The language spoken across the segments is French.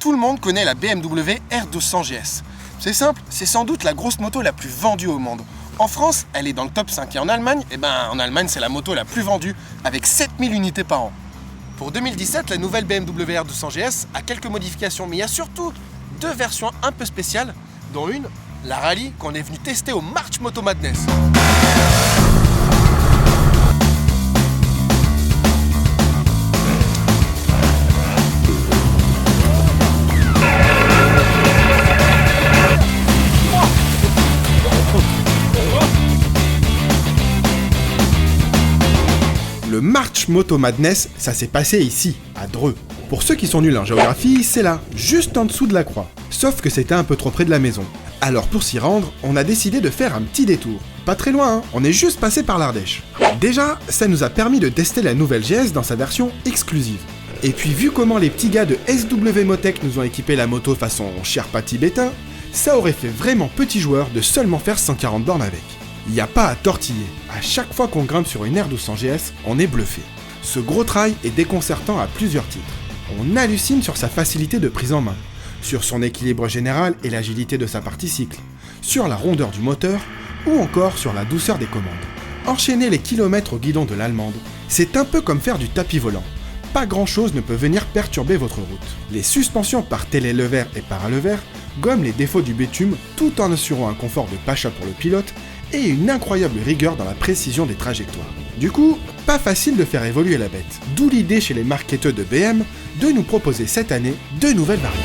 Tout le monde connaît la BMW R200 GS. C'est simple, c'est sans doute la grosse moto la plus vendue au monde. En France, elle est dans le top 5 et en Allemagne, en Allemagne, c'est la moto la plus vendue avec 7000 unités par an. Pour 2017, la nouvelle BMW R200 GS a quelques modifications, mais il y a surtout 2 versions un peu spéciales, dont une, la Rally, qu'on est venu tester au March Moto Madness. Le March Moto Madness, ça s'est passé ici, à Dreux. Pour ceux qui sont nuls en géographie, c'est là, juste en dessous de la croix. Sauf que c'était un peu trop près de la maison. Alors pour s'y rendre, on a décidé de faire un petit détour. Pas très loin, hein, on est juste passé par l'Ardèche. Déjà, ça nous a permis de tester la nouvelle GS dans sa version exclusive. Et puis vu comment les petits gars de SW Motech nous ont équipé la moto façon Sherpa tibétain, ça aurait fait vraiment petit joueur de seulement faire 140 bornes avec. Y a pas à tortiller, à chaque fois qu'on grimpe sur une R200 GS, on est bluffé. Ce gros trail est déconcertant à plusieurs titres. On hallucine sur sa facilité de prise en main, sur son équilibre général et l'agilité de sa partie cycle, sur la rondeur du moteur, ou encore sur la douceur des commandes. Enchaîner les kilomètres au guidon de l'allemande, c'est un peu comme faire du tapis volant. Pas grand chose ne peut venir perturber votre route. Les suspensions par télélever et paralever gomment les défauts du bitume tout en assurant un confort de pacha pour le pilote et une incroyable rigueur dans la précision des trajectoires. Du coup, pas facile de faire évoluer la bête, d'où l'idée chez les marketeurs de BM de nous proposer cette année 2 nouvelles variantes.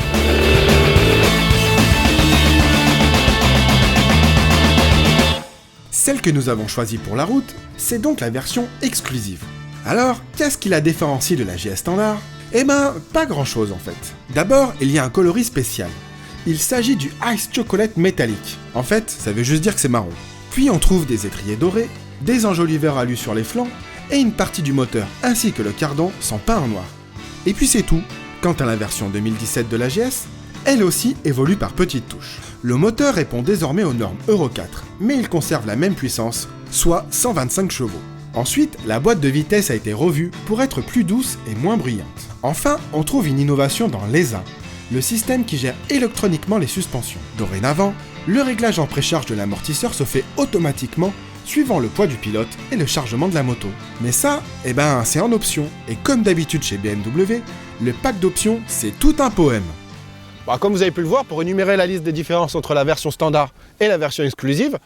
Celle que nous avons choisie pour la route, c'est donc la version exclusive. Alors, qu'est-ce qui la différencie de la GS standard ? Pas grand chose en fait. D'abord, il y a un coloris spécial. Il s'agit du Ice Chocolate métallique. En fait, ça veut juste dire que c'est marron. Puis on trouve des étriers dorés, des enjoliveurs alus sur les flancs, et une partie du moteur ainsi que le cardan sont peints en noir. Et puis c'est tout. Quant à la version 2017 de la GS, elle aussi évolue par petites touches. Le moteur répond désormais aux normes Euro 4, mais il conserve la même puissance, soit 125 chevaux. Ensuite, la boîte de vitesse a été revue pour être plus douce et moins bruyante. Enfin, on trouve une innovation dans l'ESA, le système qui gère électroniquement les suspensions. Dorénavant, le réglage en précharge de l'amortisseur se fait automatiquement suivant le poids du pilote et le chargement de la moto. Mais ça, c'est en option. Et comme d'habitude chez BMW, le pack d'options, c'est tout un poème. Comme vous avez pu le voir, pour énumérer la liste des différences entre la version standard et la version exclusive,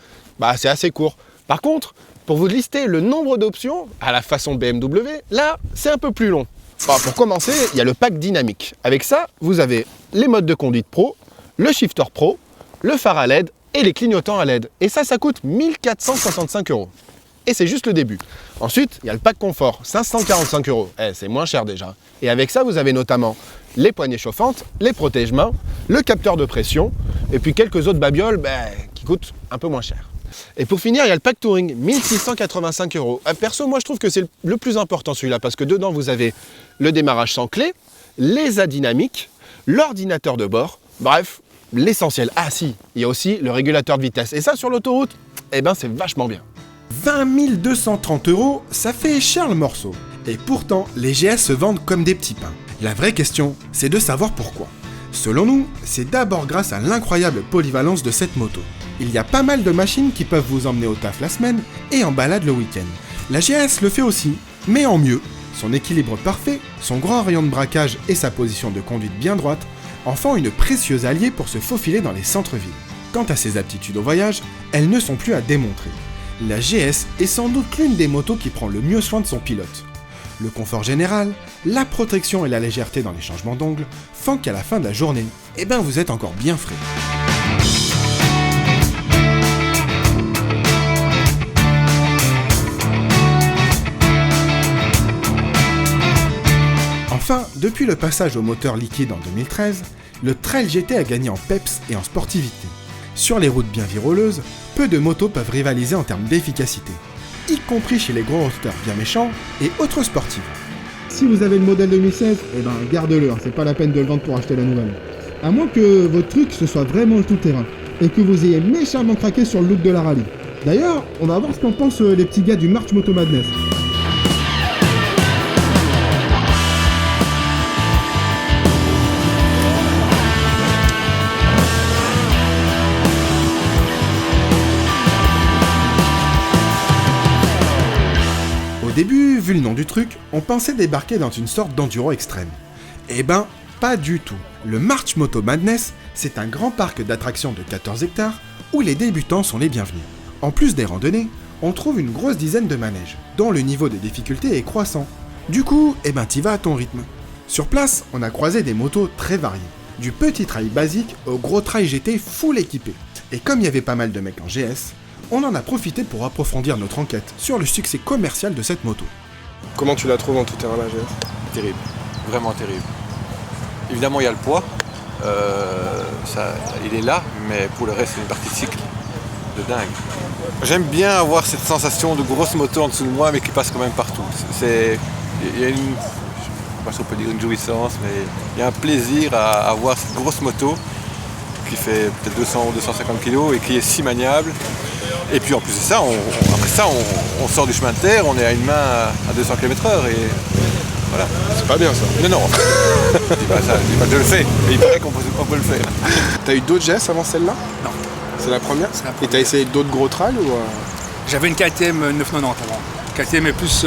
c'est assez court. Par contre, pour vous lister le nombre d'options, à la façon BMW, là, c'est un peu plus long. Pour commencer, il y a le pack dynamique. Avec ça, vous avez les modes de conduite pro, le shifter pro, le phare à LED et les clignotants à LED. Et ça coûte 1465 €. Et c'est juste le début. Ensuite, il y a le pack confort, 545 €. C'est moins cher déjà. Et avec ça, vous avez notamment les poignées chauffantes, les protège-mains, le capteur de pression, et puis quelques autres babioles qui coûtent un peu moins cher. Et pour finir, il y a le pack touring, 1685 €. Perso, moi je trouve que c'est le plus important celui-là, parce que dedans vous avez le démarrage sans clé, les aides dynamiques, l'ordinateur de bord, bref, l'essentiel. Ah si, il y a aussi le régulateur de vitesse. Et ça sur l'autoroute, c'est vachement bien. 20 230 €, ça fait cher le morceau. Et pourtant, les GS se vendent comme des petits pains. La vraie question, c'est de savoir pourquoi. Selon nous, c'est d'abord grâce à l'incroyable polyvalence de cette moto. Il y a pas mal de machines qui peuvent vous emmener au taf la semaine et en balade le week-end. La GS le fait aussi, mais en mieux. Son équilibre parfait, son grand rayon de braquage et sa position de conduite bien droite en font une précieuse alliée pour se faufiler dans les centres-villes. Quant à ses aptitudes au voyage, elles ne sont plus à démontrer. La GS est sans doute l'une des motos qui prend le mieux soin de son pilote. Le confort général, la protection et la légèreté dans les changements d'angle font qu'à la fin de la journée, vous êtes encore bien frais. Enfin, depuis le passage au moteur liquide en 2013, le Trail GT a gagné en peps et en sportivité. Sur les routes bien viroleuses, peu de motos peuvent rivaliser en termes d'efficacité, y compris chez les gros roadsters bien méchants et autres sportifs. Si vous avez le modèle 2016, gardez-le, c'est pas la peine de le vendre pour acheter la nouvelle. À moins que votre truc ce soit vraiment le tout-terrain, et que vous ayez méchamment craqué sur le look de la rallye. D'ailleurs, on va voir ce qu'en pensent les petits gars du March Moto Madness. début, vu le nom du truc, on pensait débarquer dans une sorte d'enduro extrême. Eh ben, pas du tout. Le March Moto Madness, c'est un grand parc d'attractions de 14 hectares où les débutants sont les bienvenus. En plus des randonnées, on trouve une grosse dizaine de manèges, dont le niveau de difficulté est croissant. Du coup, eh ben t'y vas à ton rythme. Sur place, on a croisé des motos très variées, du petit trail basique au gros trail GT full équipé. Et comme il y avait pas mal de mecs en GS, on en a profité pour approfondir notre enquête sur le succès commercial de cette moto. Comment tu la trouves en tout terrain la GS? Terrible, vraiment terrible. Évidemment, il y a le poids, il est là, mais pour le reste, c'est une partie de cycle de dingue. J'aime bien avoir cette sensation de grosse moto en dessous de moi, mais qui passe quand même partout. Il y a une, je sais pas si on peut dire une jouissance, mais il y a un plaisir à avoir cette grosse moto qui fait peut-être 200 ou 250 kg et qui est si maniable. Et puis en plus de ça, on sort du chemin de terre, on est à une main à 200 km/h et voilà. C'est pas bien ça. Non. Je dis pas ça, je dis pas que je le fais, mais il paraît qu'on peut le faire. T'as eu d'autres GS avant celle-là? Non. C'est la première? C'est la Et première. t'as essayé d'autres gros trails ou J'avais une KTM 990 avant. KTM est plus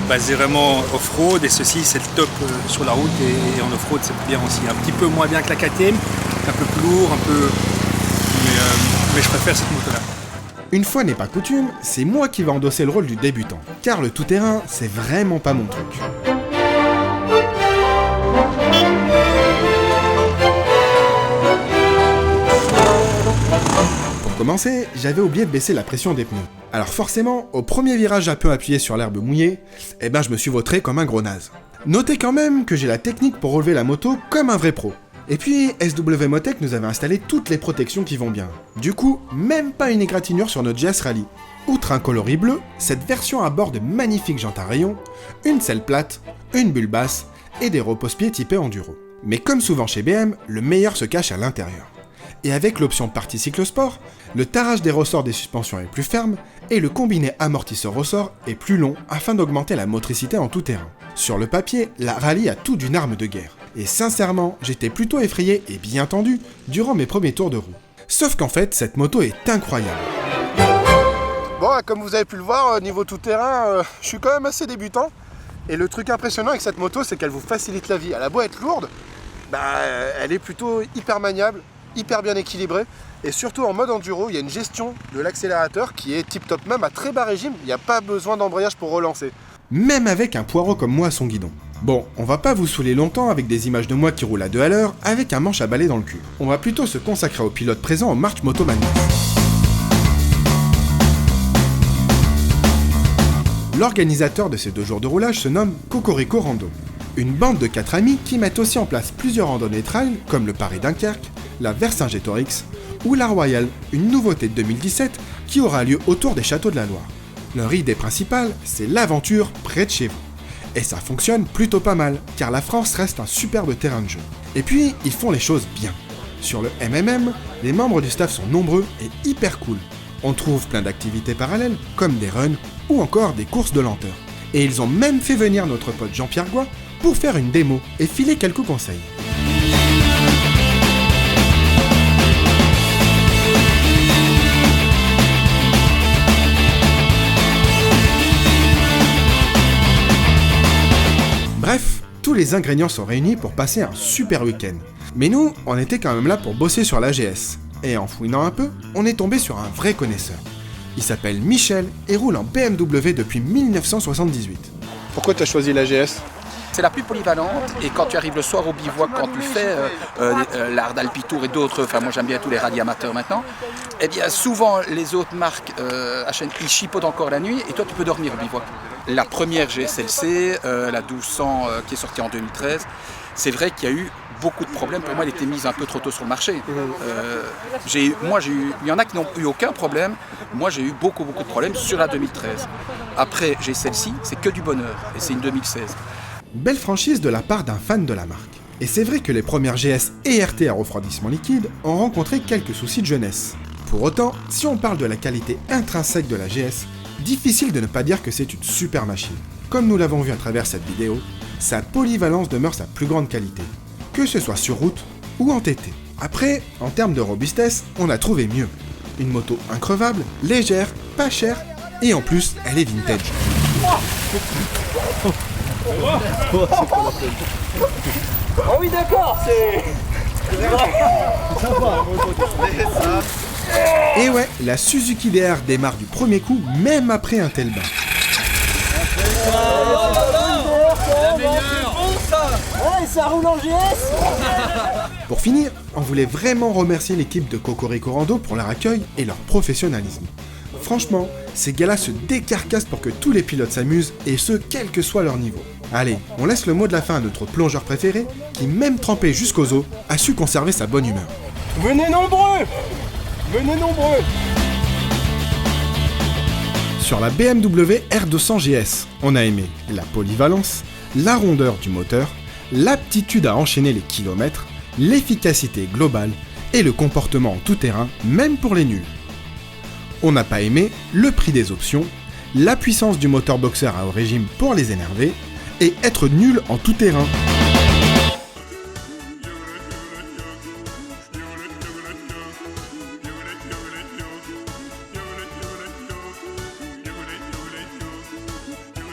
basée vraiment off-road et ceci c'est le top sur la route et en off-road c'est bien aussi. Un petit peu moins bien que la KTM, un peu plus lourd, mais je préfère cette moto-là. Une fois n'est pas coutume, c'est moi qui vais endosser le rôle du débutant, car le tout-terrain, c'est vraiment pas mon truc. Pour commencer, j'avais oublié de baisser la pression des pneus. Alors forcément, au premier virage un peu appuyé sur l'herbe mouillée, eh ben je me suis vautré comme un gros naze. Notez quand même que j'ai la technique pour relever la moto comme un vrai pro. Et puis, SW Motec nous avait installé toutes les protections qui vont bien. Du coup, même pas une égratignure sur notre GS Rally. Outre un coloris bleu, cette version aborde de magnifiques jantes à rayons, une selle plate, une bulle basse et des repose-pieds typés enduro. Mais comme souvent chez BM, le meilleur se cache à l'intérieur. Et avec l'option partie cyclosport, le tarage des ressorts des suspensions est plus ferme et le combiné amortisseur-ressort est plus long afin d'augmenter la motricité en tout terrain. Sur le papier, la Rally a tout d'une arme de guerre. Et sincèrement, j'étais plutôt effrayé et bien tendu durant mes premiers tours de roue. Sauf qu'en fait, cette moto est incroyable. Bon, comme vous avez pu le voir, niveau tout-terrain, je suis quand même assez débutant. Et le truc impressionnant avec cette moto, c'est qu'elle vous facilite la vie. Elle a beau être lourde, elle est plutôt hyper maniable, hyper bien équilibrée. Et surtout en mode enduro, il y a une gestion de l'accélérateur qui est tip top, même à très bas régime. Il n'y a pas besoin d'embrayage pour relancer. Même avec un poireau comme moi à son guidon. Bon, on va pas vous saouler longtemps avec des images de moi qui roule à 2 à l'heure avec un manche à balai dans le cul. On va plutôt se consacrer aux pilotes présents au March Moto Madness. L'organisateur de ces 2 jours de roulage se nomme Cocorico Rando. Une bande de 4 amis qui mettent aussi en place plusieurs randonnées trail comme le Paris-Dunkerque, la Vercingétorix ou la Royale, une nouveauté de 2017 qui aura lieu autour des châteaux de la Loire. Leur idée principale, c'est l'aventure près de chez vous. Et ça fonctionne plutôt pas mal, car la France reste un superbe terrain de jeu. Et puis, ils font les choses bien. Sur le MMM, les membres du staff sont nombreux et hyper cool. On trouve plein d'activités parallèles, comme des runs ou encore des courses de lenteur. Et ils ont même fait venir notre pote Jean-Pierre Goy pour faire une démo et filer quelques conseils. Bref, tous les ingrédients sont réunis pour passer un super week-end. Mais nous, on était quand même là pour bosser sur la GS. Et en fouinant un peu, on est tombé sur un vrai connaisseur. Il s'appelle Michel et roule en BMW depuis 1978. Pourquoi t'as choisi la GS? C'est la plus polyvalente et quand tu arrives le soir au bivouac, quand tu fais l'Ard Alpitour et d'autres, enfin moi j'aime bien tous les rallyes amateurs maintenant, eh bien souvent les autres marques ils chipotent encore la nuit et toi tu peux dormir au bivouac. La première GSLC, la 1200 qui est sortie en 2013, c'est vrai qu'il y a eu beaucoup de problèmes. Pour moi, elle était mise un peu trop tôt sur le marché. Il y en a qui n'ont eu aucun problème. Moi, j'ai eu beaucoup de problèmes sur la 2013. Après, j'ai celle-ci, c'est que du bonheur. Et c'est une 2016. Belle franchise de la part d'un fan de la marque. Et c'est vrai que les premières GS et RT à refroidissement liquide ont rencontré quelques soucis de jeunesse. Pour autant, si on parle de la qualité intrinsèque de la GS, difficile de ne pas dire que c'est une super machine. Comme nous l'avons vu à travers cette vidéo, sa polyvalence demeure sa plus grande qualité, que ce soit sur route ou en TT. Après, en termes de robustesse, on a trouvé mieux. Une moto increvable, légère, pas chère, et en plus, elle est vintage. Ah oui, d'accord, c'est sympa. Et ouais, la Suzuki DR démarre du premier coup, même après un tel bain. Ouais, ça roule en GS. Pour finir, on voulait vraiment remercier l'équipe de Cocorico Rando pour leur accueil et leur professionnalisme. Franchement, ces gars-là se décarcassent pour que tous les pilotes s'amusent, et ce, quel que soit leur niveau. Allez, on laisse le mot de la fin à notre plongeur préféré, qui même trempé jusqu'aux os, a su conserver sa bonne humeur. Venez nombreux. Venez nombreux. Sur la BMW R200 GS, on a aimé la polyvalence, la rondeur du moteur, l'aptitude à enchaîner les kilomètres, l'efficacité globale et le comportement en tout terrain, même pour les nuls. On n'a pas aimé le prix des options, la puissance du moteur boxer à haut régime pour les énervés, et être nul en tout terrain.